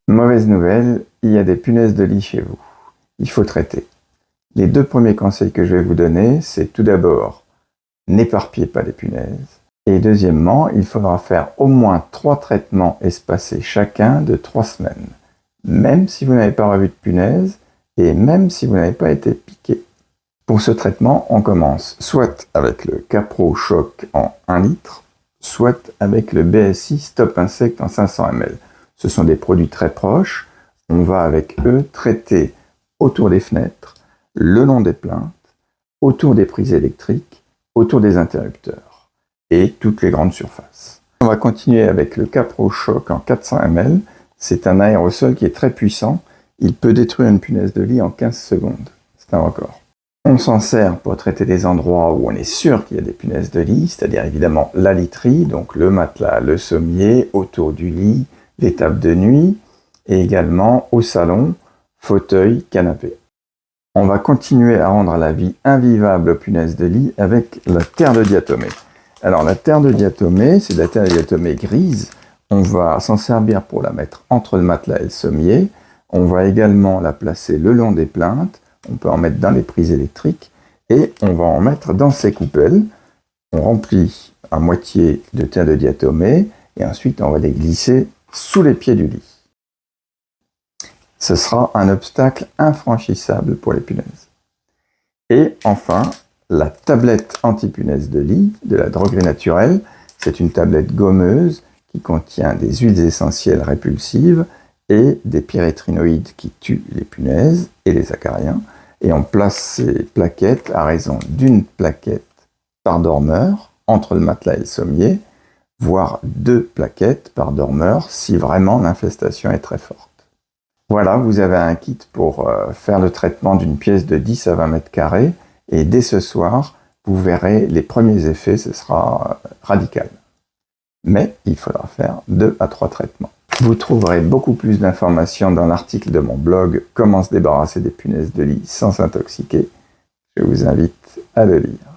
Mauvaise nouvelle, il y a des punaises de lit chez vous. Il faut traiter. Les deux premiers conseils que je vais vous donner, c'est tout d'abord, n'éparpillez pas les punaises. Et deuxièmement, il faudra faire au moins 3 traitements espacés chacun de 3 semaines. Même si vous n'avez pas revu de punaises et même si vous n'avez pas été piqué. Pour ce traitement, on commence soit avec le Capro Choc en 1 litre, soit avec le BSI Stop Insect en 500 ml. Ce sont des produits très proches. On va avec eux traiter autour des fenêtres, le long des plinthes, autour des prises électriques, autour des interrupteurs et toutes les grandes surfaces. On va continuer avec le Capro Choc en 400 ml. C'est un aérosol qui est très puissant. Il peut détruire une punaise de lit en 15 secondes. C'est un record. On s'en sert pour traiter des endroits où on est sûr qu'il y a des punaises de lit, c'est-à-dire évidemment la literie, donc le matelas, le sommier, autour du lit, les tables de nuit, et également au salon, fauteuil, canapé. On va continuer à rendre la vie invivable aux punaises de lit avec la terre de diatomée. Alors la terre de diatomée, c'est de la terre de diatomée grise. On va s'en servir pour la mettre entre le matelas et le sommier. On va également la placer le long des plinthes. On peut en mettre dans les prises électriques et on va en mettre dans ces coupelles. On remplit à moitié de terre de diatomée et ensuite on va les glisser sous les pieds du lit. Ce sera un obstacle infranchissable pour les punaises. Et enfin, la tablette anti-punaise de lit de la droguerie naturelle. C'est une tablette gommeuse qui contient des huiles essentielles répulsives et des pyrétrinoïdes qui tuent les punaises et les acariens. Et on place ces plaquettes à raison d'une plaquette par dormeur entre le matelas et le sommier, voire 2 plaquettes par dormeur si vraiment l'infestation est très forte. Voilà, vous avez un kit pour faire le traitement d'une pièce de 10 à 20 mètres carrés et dès ce soir, vous verrez les premiers effets, ce sera radical. Mais il faudra faire 2 à 3 traitements. Vous trouverez beaucoup plus d'informations dans l'article de mon blog « Comment se débarrasser des punaises de lit sans s'intoxiquer ». Je vous invite à le lire.